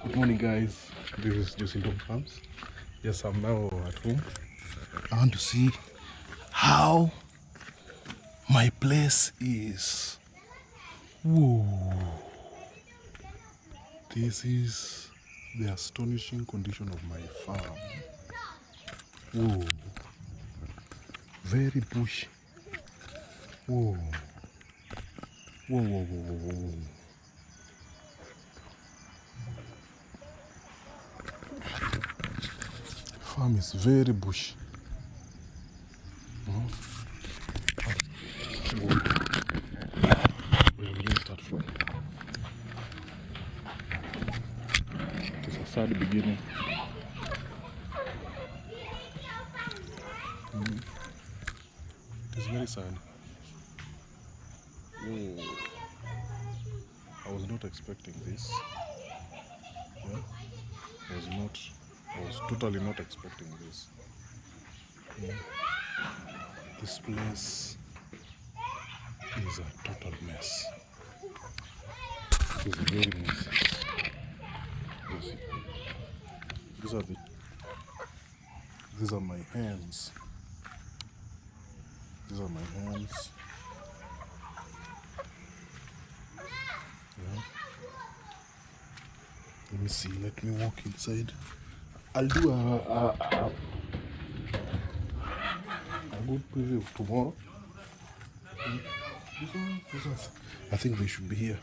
Good morning, guys. This is Jusindom Farms. Yes, I'm now at home. I want to see how my place is. Whoa! This is the astonishing condition of my farm. Whoa! Very bushy. Whoa! Whoa! Whoa! Whoa! Whoa! Whoa! Farm is very bushy. Where will we start from? It's a sad beginning. It's very sad. Whoa. I was not expecting this. Yeah? I was totally not expecting this. Yeah. This place is a total mess. It's very messy. These are my hands. These are my hands. Yeah. Let me see. Let me walk inside. I'll do a good preview tomorrow. This one. I think they should be here.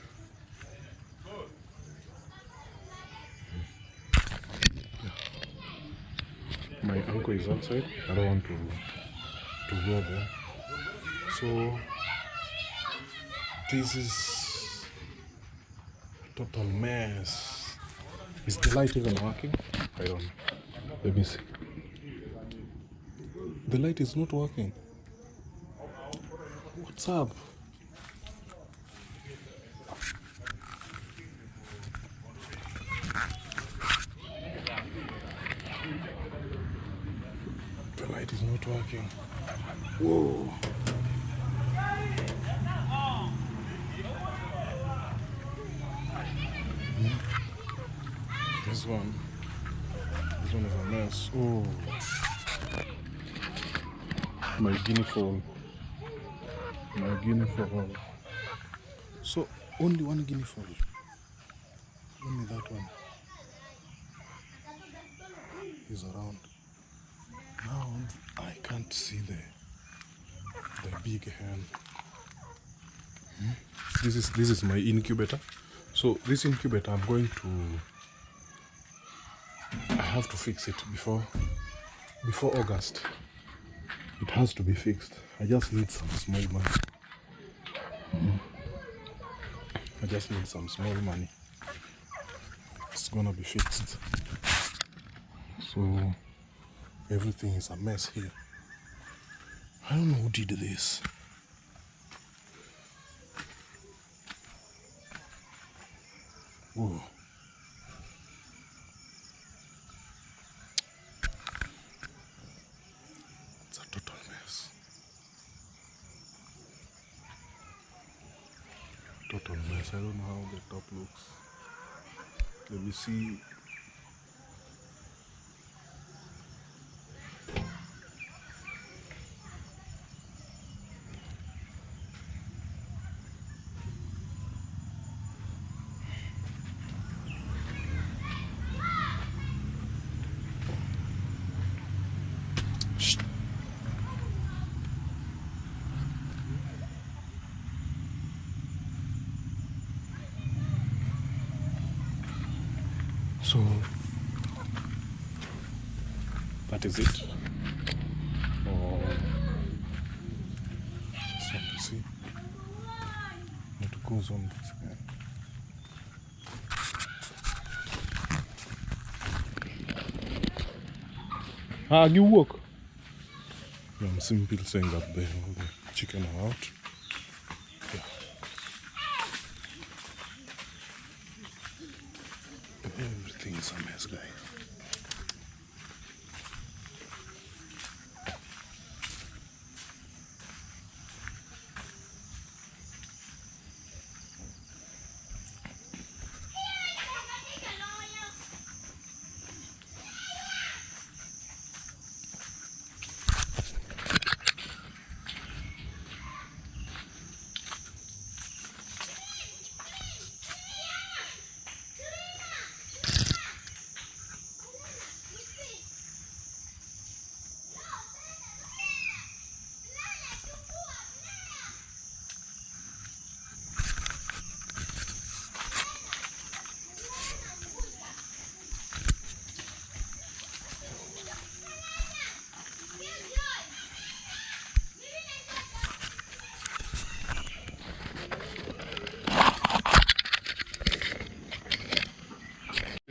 Yeah. My uncle is outside. I don't want to go there. So this is a total mess. Is the light even working? I don't know. Let me see. The light is not working. What's up? The light is not working. Whoa. This one is a mess. Oh. My guinea fowl. So only one guinea fowl. Only that one is around. Now I can't see the big hen. This is my incubator. So this incubator I have to fix it before August. It has to be fixed. I just need some small money. It's gonna be fixed. So everything is a mess here. I don't know who did this. Whoa. It's a total mess. Total mess. I don't know how the top looks. Let me see. So that is it. Just want to see what goes on this guy. You walk. I'm simply saying that all the chicken are out. Yeah. Everything is a mess, guy.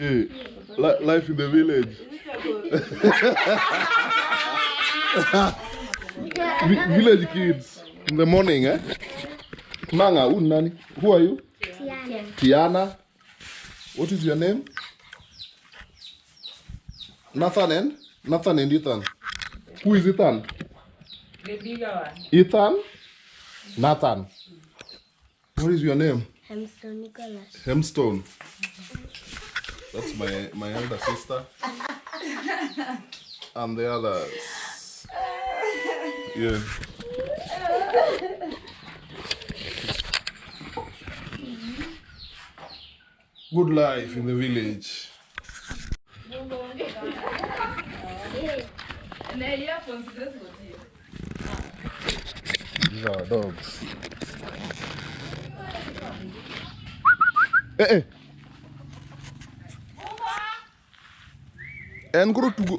Hey, life in the village. Village kids in the morning, eh? Manga, nani? Who are you? Tiana. Tiana. What is your name? Nathan and Ethan. Who is Ethan? The bigger one. Ethan? Nathan. What is your name? Hemstone Nicholas. Hemstone. That's my elder sister. And the others. Yeah. Good life in the village. These are our dogs. Eh. And go to go.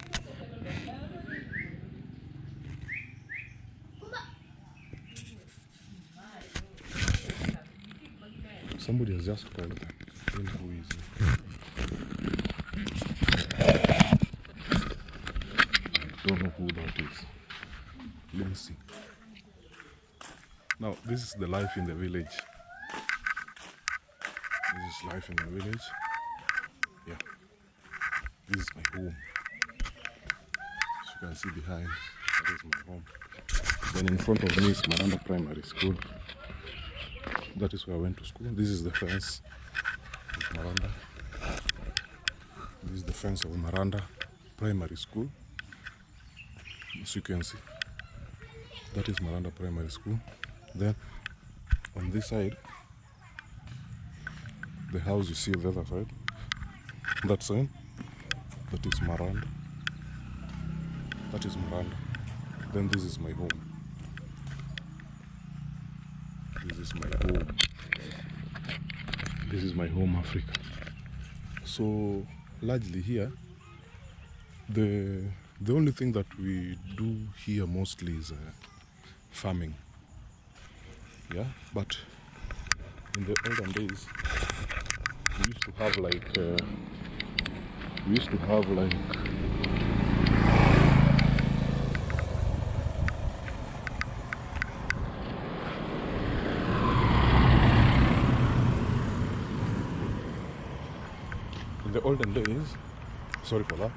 Somebody has just called them. Who is it? I don't know who that is. Let me see. Now, this is the life in the village. This is life in the village. Yeah. This is my home. As you can see behind, that is my home. Then in front of me is Miranda Primary School. That is where I went to school. This is the fence of Miranda. This is the fence of Miranda Primary School. As you can see, that is Miranda Primary School. Then on this side, the house you see on the other side, that sign, that is Miranda. That is Miranda. Then this is my home. This is my home. This is my home, Africa. So largely here, the only thing that we do here mostly is farming. Yeah, but in the olden days, we used to have like in the olden days, sorry for that.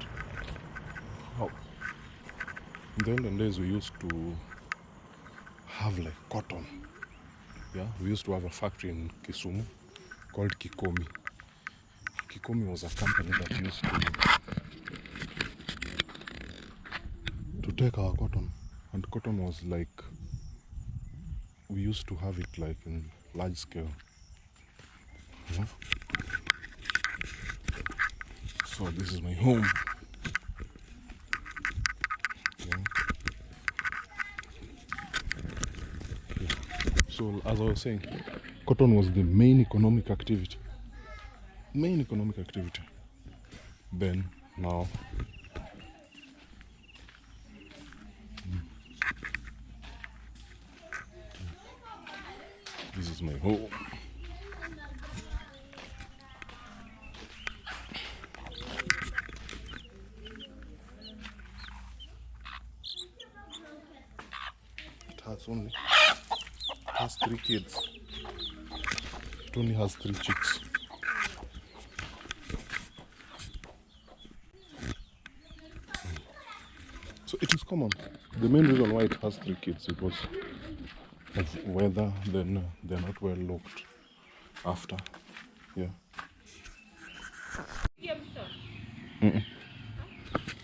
Oh, in the olden days, we used to have like cotton. Yeah, we used to have a factory in Kisumu called Kikomi. Kikomi was a company that used to take our cotton, and cotton was like, we used to have it like in large scale. Yeah. So this is my home. Yeah. So as I was saying, cotton was the main economic activity. Then now this is my home. It has 3 kids. It only has 3 chicks. So it is common. The main reason why it has 3 kids is because of weather. Then they're not well looked after. Yeah.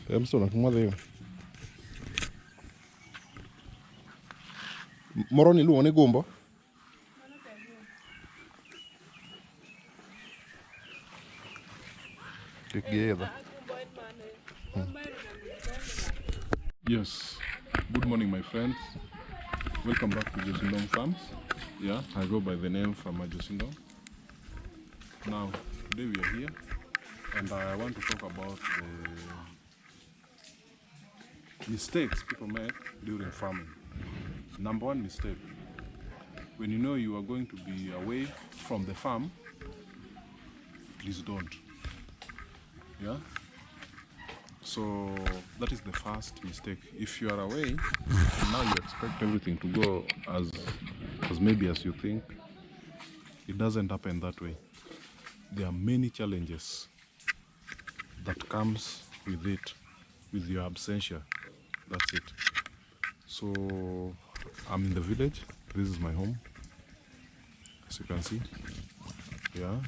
I'm still not mother. Moroni lu one gomba. together. Yes, good morning my friends. Welcome back to Josindong Farms. Yeah, I go by the name Farmer Josindong. Now, today we are here and I want to talk about the mistakes people make during farming. Number one mistake, when you know you are going to be away from the farm, please don't. Yeah, so that is the first mistake. If you are away and now you expect everything to go as maybe as you think, it doesn't happen that way. There are many challenges that comes with it, with your absentia. That's it. So I'm in the village. This is my home, as you can see. Yeah,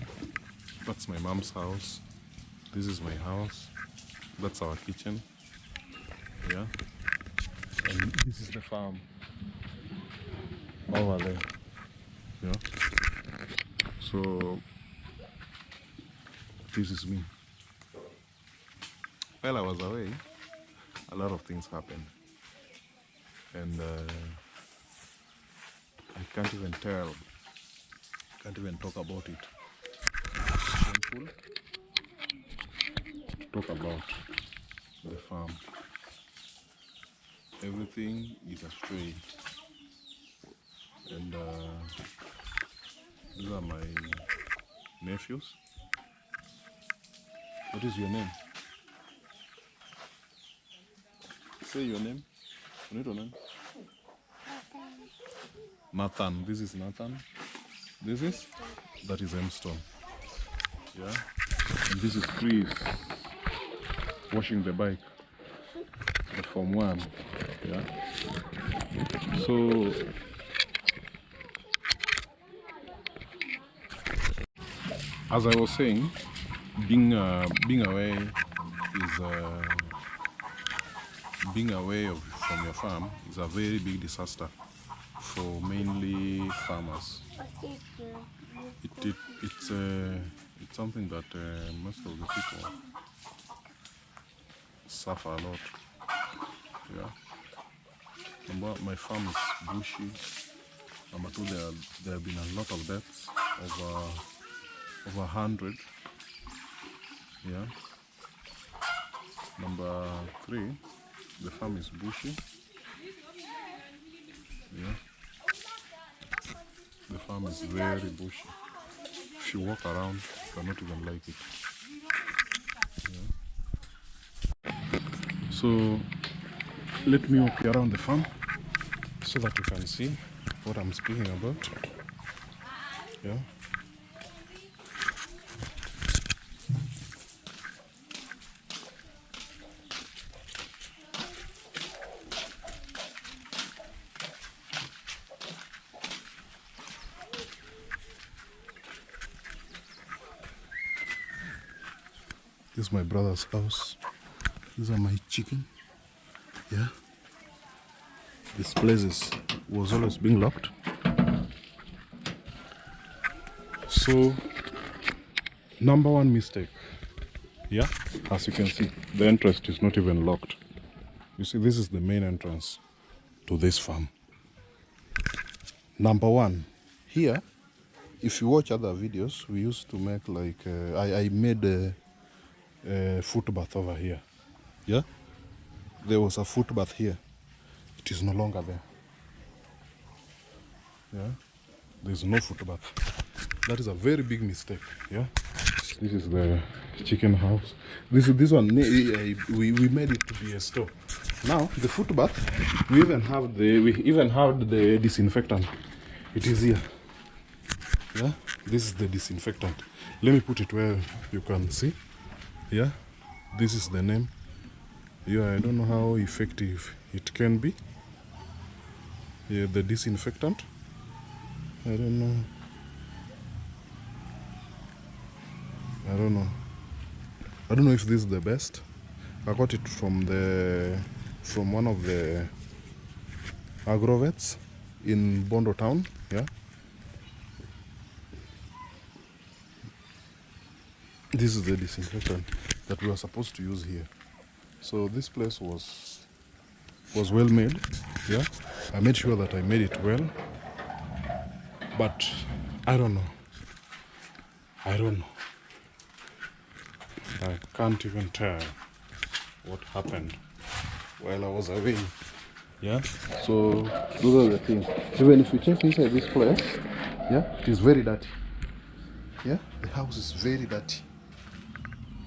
that's my mom's house. This is my house. That's our kitchen. Yeah, and this is the farm over there. Yeah, so this is me. While I was away, a lot of things happened, and I can't even tell, can't even talk about it. It's painful to talk about the farm. Everything is astray, and these are my nephews. What is your name? Say your name. Your name? Nathan. This is Nathan. This is? That is Emstone. Yeah. And this is Chris washing the bike. The Form 1. Yeah. So as I was saying, being away is from your farm is a very big disaster for mainly farmers. It's something that most of the people suffer a lot. Yeah. Number one, my farm is bushy. Number two, there have been a lot of deaths, over 100. Yeah. Number three, the farm is bushy. Yeah. The farm is very bushy. If you walk around, you cannot even like it. Yeah. So let me walk you around the farm so that you can see what I'm speaking about. Yeah. This is my brother's house. These are my chicken. Yeah. This place was always being locked. So, number one mistake. Yeah, as you can see, the entrance is not even locked. You see, this is the main entrance to this farm. Number one, here, if you watch other videos, we used to make like, I made a footbath over here. Yeah, there was a footbath here. It is no longer there. Yeah, there's no footbath. That is a very big mistake. Yeah, this is the chicken house. This one we made it to be a store. Now the footbath, we even have the disinfectant. It is here. Yeah, this is the disinfectant. Let me put it where you can see. Yeah, this is the name. Yeah, I don't know how effective it can be. Yeah, the disinfectant. I don't know. I don't know if this is the best. I got it from one of the agrovets in Bondo town. Yeah. This is the disinfectant that we are supposed to use here. So this place was well made. Yeah, I made sure that I made it well, but I don't know. I can't even tell what happened while I was away. Yeah, so those are the things. Even if you check inside this place, yeah, it is very dirty. Yeah, the house is very dirty.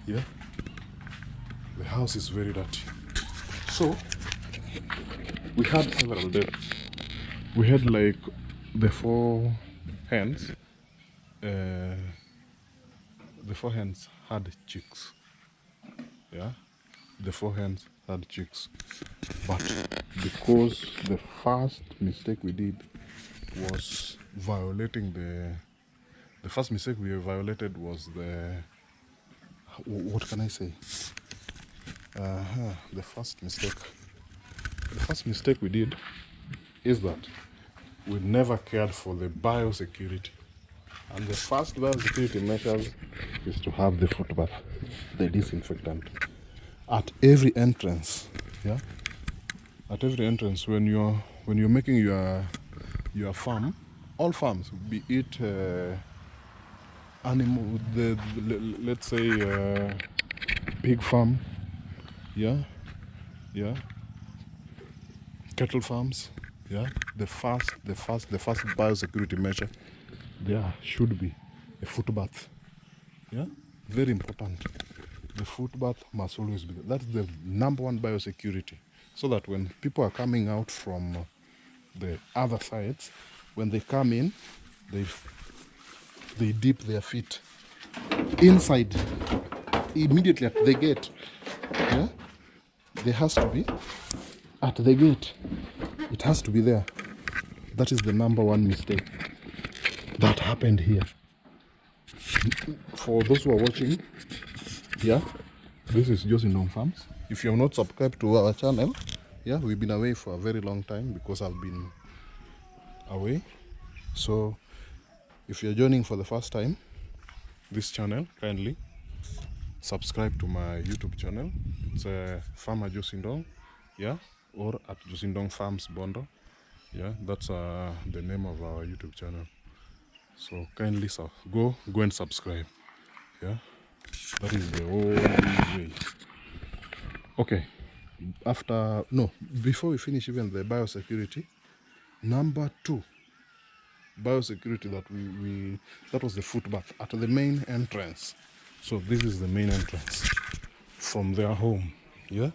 Yeah, the house is very dirty. So we had several deaths. We had like the four hens. The four hens had chicks. Yeah, the four hens had chicks. But because the first mistake we did was violating the first mistake we violated was what can I say? The first mistake we did is that we never cared for the biosecurity. And the first biosecurity measures is to have the foot bath, the disinfectant, at every entrance. Yeah, at every entrance when you're making your farm, all farms, be it animal, let's say pig farm, yeah, cattle farms, yeah. The first biosecurity measure there should be a foot bath. Yeah, very important. The foot bath must always be there. That's the number one biosecurity, so that when people are coming out from the other sides, when they come in, they dip their feet inside immediately at the gate. Yeah, there has to be at the gate. It has to be there. That is the number one mistake that happened here. For those who are watching, yeah, this is Josie Ndong Farms. If you have not subscribed to our channel, yeah, we've been away for a very long time because I've been away. So if you're joining for the first time this channel, kindly subscribe to my YouTube channel. It's Farmer Josie Ndong, yeah, or at Josie Ndong Farms Bondo. Yeah, that's the name of our YouTube channel. So kindly go and subscribe. Yeah, that is the only way. Okay, before we finish even the biosecurity, number two biosecurity that was the foot bath at the main entrance. So this is the main entrance from their home. Yeah,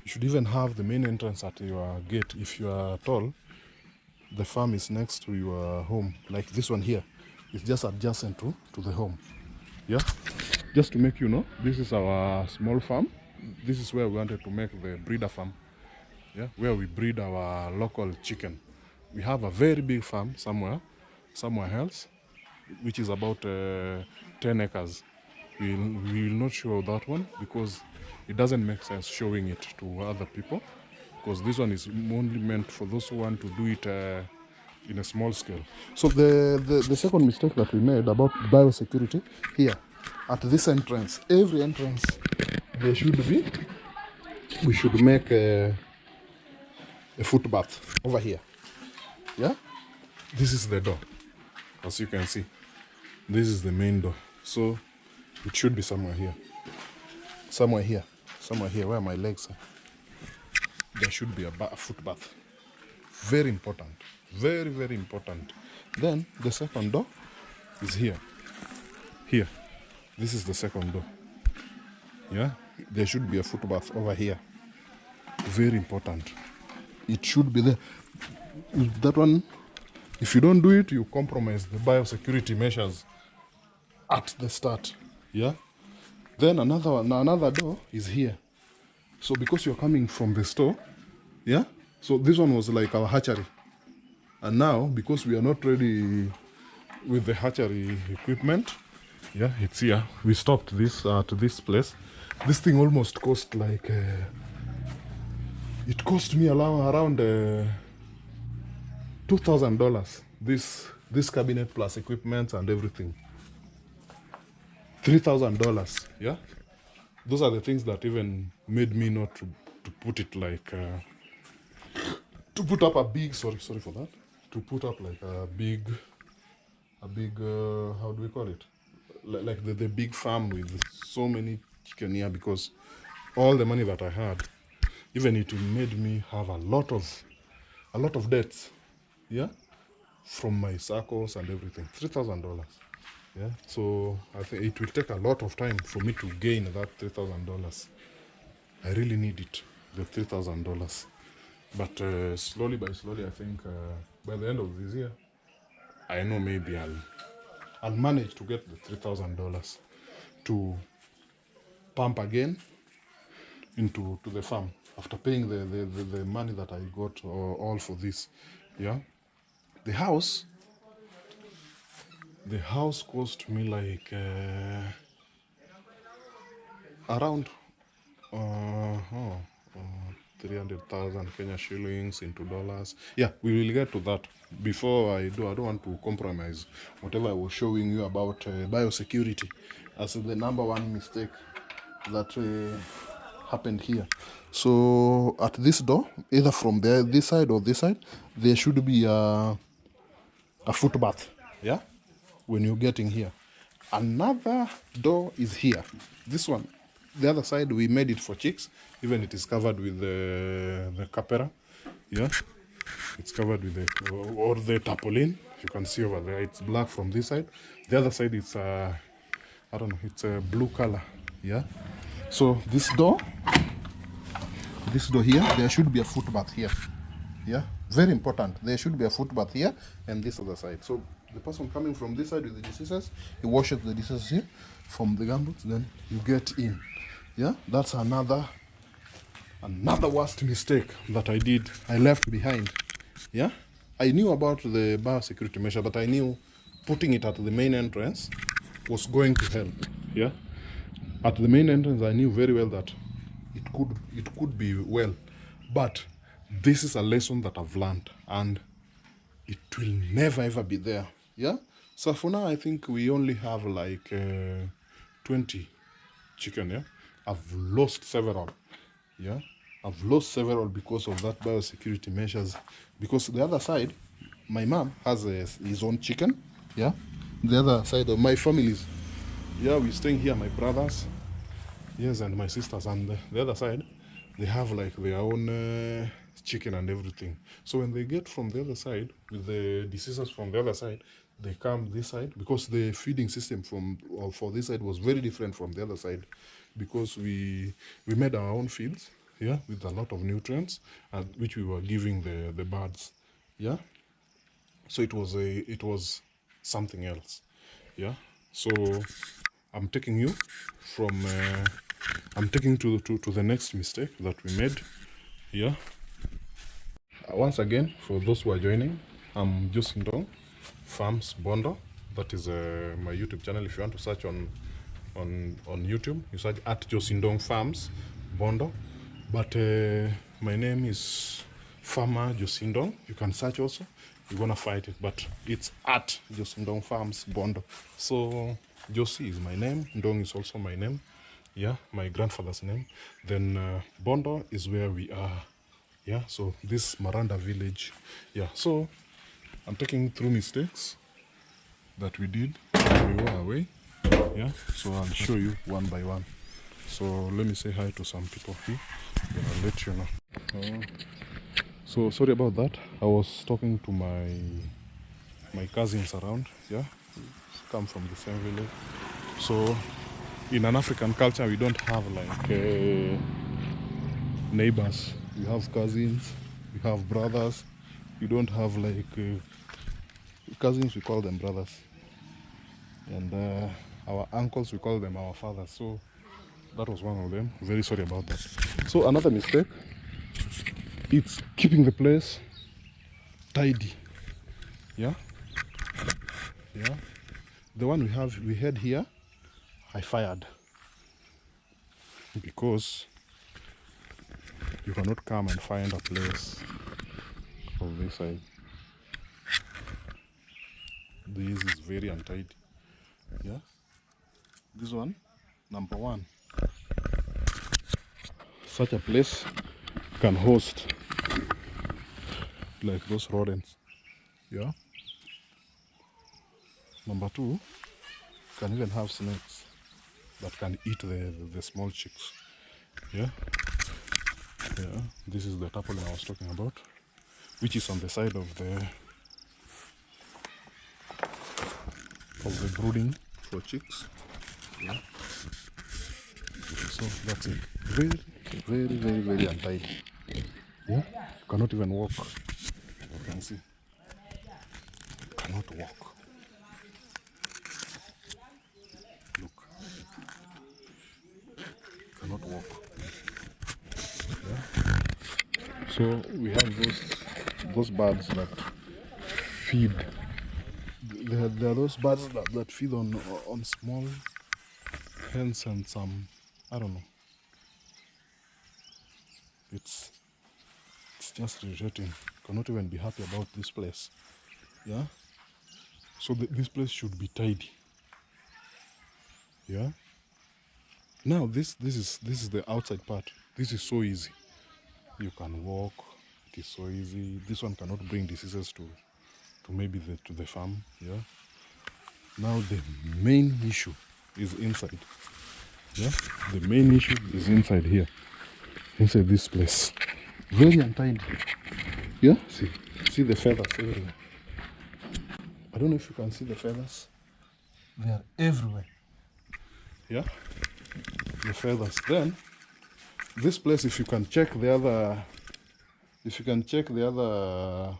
you should even have the main entrance at your gate. If you are tall, the farm is next to your home, like this one here. It's just adjacent to the home. Yeah, just to make you know, this is our small farm. This is where we wanted to make the breeder farm. Yeah, where we breed our local chicken. We have a very big farm somewhere else, which is about 10 acres. We will not show that one because it doesn't make sense showing it to other people, because this one is only meant for those who want to do it in a small scale. So the second mistake that we made about biosecurity here at this entrance, every entrance there should be, we should make a foot bath over here. Yeah, this is the door, as you can see. This is the main door, so it should be somewhere here where my legs are. There should be a foot bath. Very important, very, very important. Then the second door is here. This is the second door. Yeah, there should be a foot bath over here. Very important. It should be there. That one, if you don't do it, you compromise the biosecurity measures at the start. Yeah. Then another door is here. So because you're coming from the store, yeah, so this one was like our hatchery. And now, because we are not ready with the hatchery equipment, yeah, it's here. We stopped this to this place. This thing almost cost like it cost me around $2,000. This cabinet plus equipment and everything. $3,000. Yeah, those are the things that even made me not to put it like to put up a big sorry for that, to put up like a big how do we call it, like the big farm with so many chicken here, because all the money that I had, even it made me have a lot of debts, yeah, from my circles and everything. $3,000. Yeah, so I think it will take a lot of time for me to gain that $3,000. I really need it, the $3,000. But slowly by slowly, I think by the end of this year, I know maybe I'll manage to get the $3,000 to pump again into the farm after paying the money that I got all for this. Yeah, the house cost me like around 300,000 Kenya shillings into dollars. Yeah, we will get to that. Before I do, I don't want to compromise whatever I was showing you about biosecurity as the number one mistake that happened here. So at this door, either from this side or this side, there should be a footbath. Yeah, when you're getting here. Another door is here. This one, the other side, we made it for chicks. Even it is covered with the capera. Yeah, it's covered with the or the tarpaulin. You can see over there, it's black from this side. The other side, it's I don't know, it's a blue color. Yeah. So this door here, there should be a footbath here. Yeah, very important. There should be a footbath here and this other side. So the person coming from this side with the diseases, he washes the diseases here from the gumboots, then you get in. Yeah, that's another worst mistake that I did. I left behind. Yeah, I knew about the biosecurity measure, but I knew putting it at the main entrance was going to help. Yeah, at the main entrance, I knew very well that it could be well, but this is a lesson that I've learned, and it will never ever be there. Yeah, so for now I think we only have like 20 chicken. Yeah, I've lost several. Yeah, I've lost several because of that biosecurity measures, because the other side, my mom has his own chicken. Yeah, the other side of my families, yeah, we're staying here, my brothers, yes, and my sisters, and the other side, they have like their own chicken and everything. So when they get from the other side with the diseases from the other side, they come this side, because the feeding system for this side was very different from the other side, because we made our own fields, yeah, with a lot of nutrients, and which we were giving the birds. Yeah, so it was something else. Yeah, so I'm taking you to the next mistake that we made. Yeah, once again, for those who are joining, I'm Josindong Farms Bondo. That is my YouTube channel. If you want to search on YouTube, you search at Josindong Farms Bondo. But my name is Farmer Josindong. You can search also. You're gonna find it, but it's at Josindong Farms Bondo. So Josie is my name. Ndong is also my name. Yeah, my grandfather's name. Then Bondo is where we are. Yeah, so this Maranda village. Yeah, so I'm taking through mistakes that we did when we were away. Yeah, so I'll show you one by one. So let me say hi to some people here, then I'll let you know. So sorry about that. I was talking to my cousins around. Yeah, come from the same village. So in an African culture, we don't have like neighbors. We have cousins, we have brothers. We don't have like cousins, we call them brothers, and our uncles, we call them our fathers. So that was one of them. Very sorry about that. So another mistake, it's keeping the place tidy. Yeah, yeah, the one we had here, I fired, because you cannot come and find a place of this side. This is very untidy. Yeah, This one, number one. Such a place can host like those rodents. Yeah. Number two, can even have snakes that can eat the small chicks. Yeah. Yeah. This is the tarpaulin I was talking about, which is on the side of the brooding for chicks. Yeah. So that's it. Very, very, very, very untidy. Yeah. You cannot even walk. You can see. You cannot walk. Look. You cannot walk. Yeah. So we have those birds that feed. There are those birds that feed on small hens and some, I don't know. It's just irritating. Cannot even be happy about this place. Yeah. So this place should be tidy. Yeah. Now this is the outside part. This is so easy. You can walk. It is so easy. This one cannot bring diseases to maybe to the farm. Yeah. Now the main issue is inside. Yeah. The main issue is inside here. Inside this place. Very untidy. Yeah. See the feathers everywhere. I don't know if you can see the feathers. They are everywhere. Yeah. The feathers. Then this place, if you can check the other, if you can check the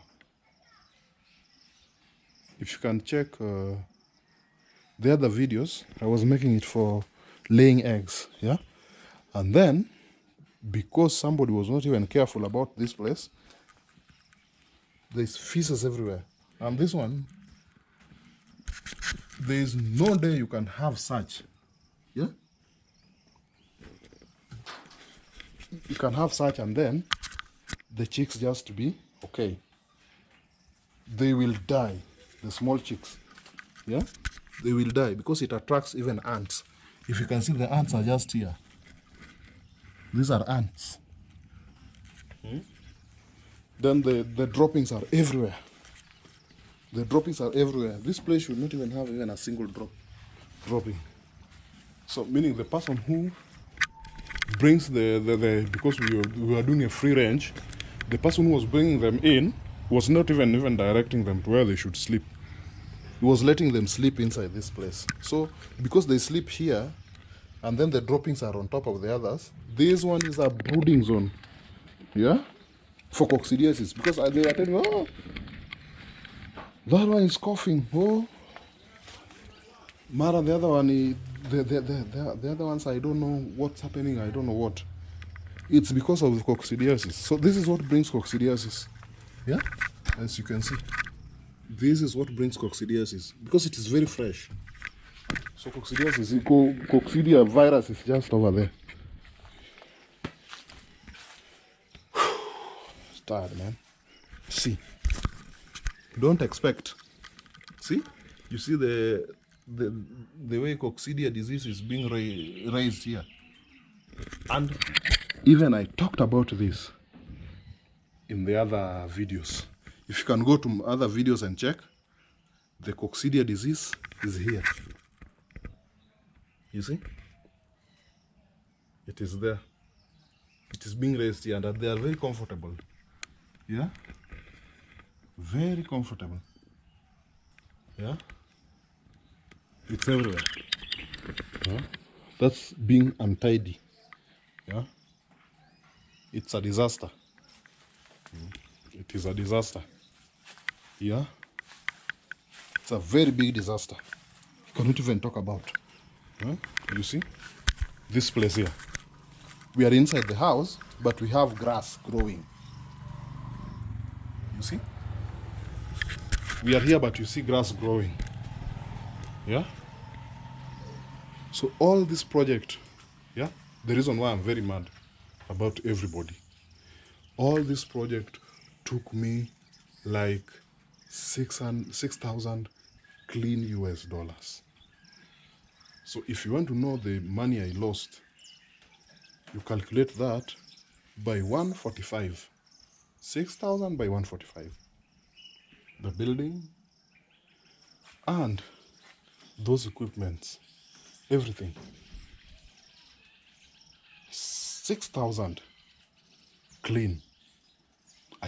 other videos, I was making it for laying eggs. Yeah. And then because somebody was not even careful about this place, there's feces everywhere. And this one, there is no day you can have such. Yeah. You can have such and then the chicks just be okay. They will die. The small chicks. Yeah. They will die because it attracts even ants. If you can see, the ants are just here. These are ants. Then the droppings are everywhere. The droppings are everywhere. This place should not even have even a single dropping. So meaning the person who brings because we are doing a free range, the person who was bringing them in was not even directing them to where they should sleep. He was letting them sleep inside this place. So because they sleep here, and then the droppings are on top of the others, this one is a brooding zone. Yeah, for coccidiosis. Because they are telling, oh, that one is coughing. Oh, Mara, the other one is the other ones. I don't know what's happening. I don't know what. It's because of the coccidiosis. So this is what brings coccidiosis. Yeah, as you can see, this is what brings coccidiosis because it is very fresh. So coccidiosis, coccidia virus is just over there. It's tired, man. See, don't expect. See, you see the way coccidia disease is being raised here, and even I talked about this in the other videos. If you can go to other videos and check, the coccidia disease is here. You see? It is there. It is being raised here, and they are very comfortable. Yeah? Very comfortable. Yeah? It's everywhere. Yeah? That's being untidy. Yeah? It's a disaster. It is a disaster. Yeah? It's a very big disaster. You cannot even talk about. Yeah? You see? This place here. We are inside the house, but we have grass growing. You see? We are here, but you see grass growing. Yeah? So all this project, yeah? The reason why I'm very mad about everybody. All this project took me like 6,000 clean US dollars. So if you want to know the money I lost, you calculate that by 145. 6,000 by 145. The building and those equipments, everything. 6,000 clean. I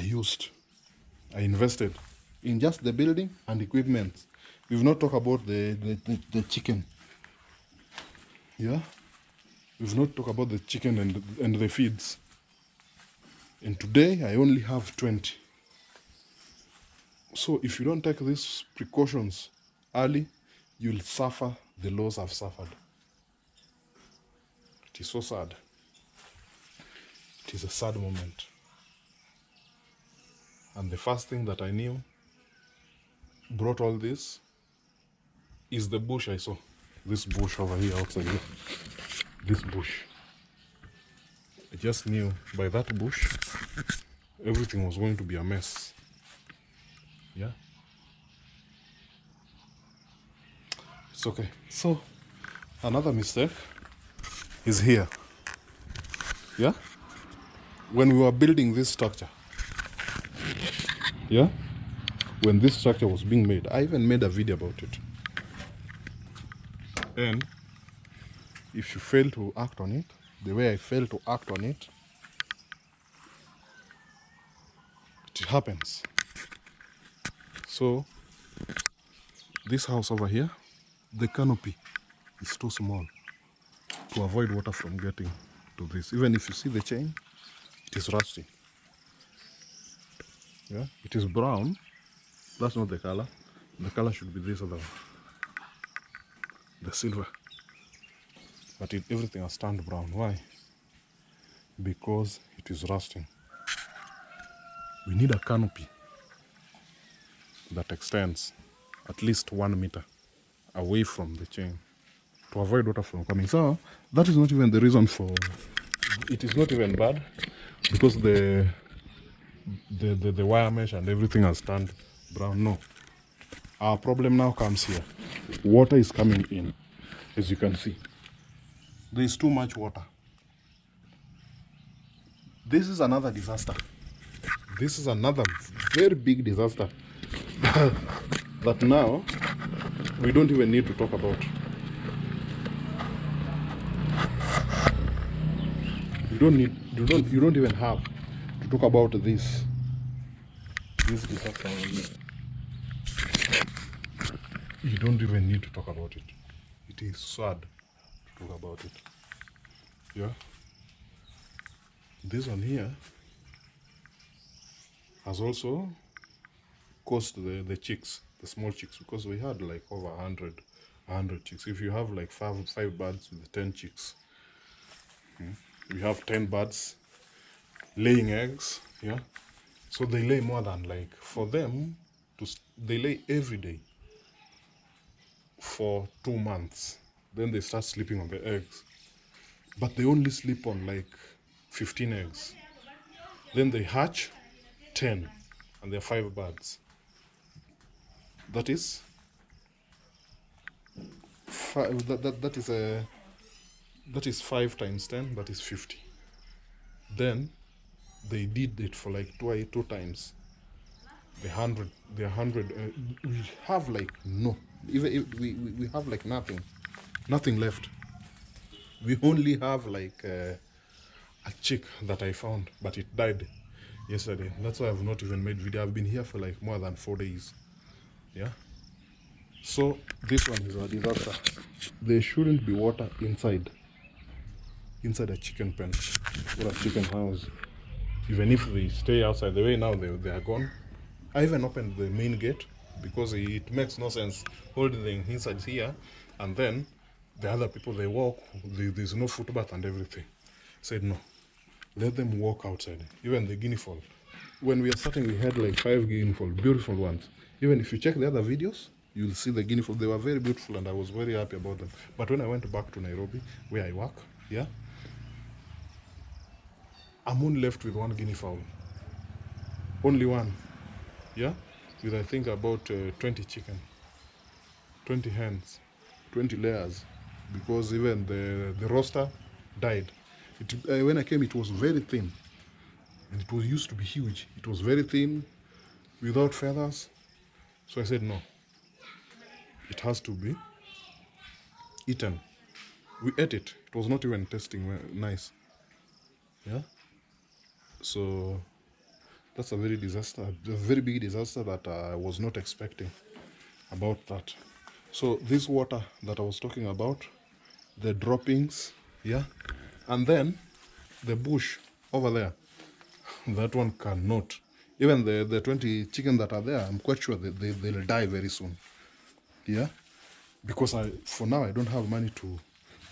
invested in just the building and equipment. We've not talked about the chicken. Yeah? We've not talked about the chicken and the feeds. And today I only have 20. So if you don't take these precautions early, you'll suffer the loss I've suffered. It is so sad. It is a sad moment. And the first thing that I knew brought all this is the bush I saw. This bush over here outside here. This bush. I just knew by that bush everything was going to be a mess. Yeah. It's okay. So another mistake is here. Yeah. When we were building this structure. Yeah. When this structure was being made, I even made a video about it. And if you fail to act on it, the way I failed to act on it, it happens. So this house over here, the canopy is too small to avoid water from getting to this. Even if you see the chain, it is rusty. Yeah, it is brown. That's not the color. The color should be this other one, the silver. But everything has turned brown. Why? Because it is rusting. We need a canopy that extends at least 1 meter away from the chain to avoid water from coming. So that is not even the reason for it. Is not even bad because the wire mesh and everything has turned brown. No, our problem now comes here. Water is coming in. As you can see, there is too much water. This is another disaster. This is another very big disaster that now we don't even need to talk about. You don't even have to talk about this disaster. You don't even need to talk about it. It is sad to talk about it. Yeah. This one here has also cost the chicks, the small chicks, because we had like over 100 chicks. If you have like five birds with 10 chicks, we have 10 birds laying eggs. Yeah, so they lay more than, like, for them to they lay every day for 2 months. Then they start sleeping on the eggs, but they only sleep on like 15 eggs. Then they hatch 10, and there are 5 birds. That is that is 5 times 10. That is 50. Then they did it for like two times. The 100. We have like we have like nothing left. We only have like a chick that I found, but it died yesterday. That's why I've not even made video. I've been here for like more than 4 days. Yeah. So this one is a disaster. There shouldn't be water inside a chicken pen or a chicken house. Even if they stay outside, the way now they are gone. I even opened the main gate because it makes no sense holding them inside here, and then the other people, they walk, there's no footbath and everything. Said no, let them walk outside. Even the guinea fowl, when we are starting, we had like 5 guinea fowl, beautiful ones. Even if you check the other videos, you'll see the guinea fowl. They were very beautiful and I was very happy about them. But when I went back to Nairobi, where I work, yeah, I'm only left with 1 guinea fowl. Only one. Yeah, with I think about 20 chicken, 20 hens, 20 layers. because even the roster died. When I came, it was very thin, and it was used to be huge. It was very thin, without feathers. So I said no, it has to be eaten. We ate it. It was not even tasting nice. Yeah. So that's a very big disaster that I was not expecting about that. So this water that I was talking about, the droppings, yeah, and then the bush over there, that one cannot. Even the 20 chicken that are there, I'm quite sure they'll die very soon. Yeah, because for now I don't have money to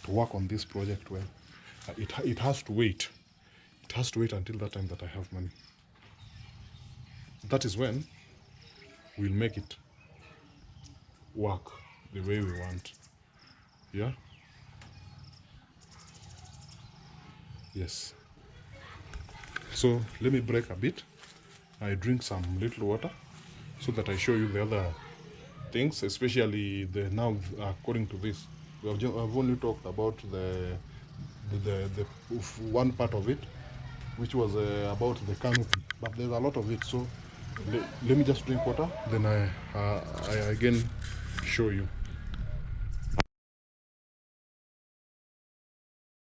work on this project well. It has to wait. It has to wait until that time that I have money. That is when we'll make it work the way we want. Yeah. Yes. So let me break a bit. I drink some little water so that I show you the other things, especially the now according to this. I've only talked about the one part of it, which was about the canopy, but there's a lot of it. So let me just drink water, then I again show you.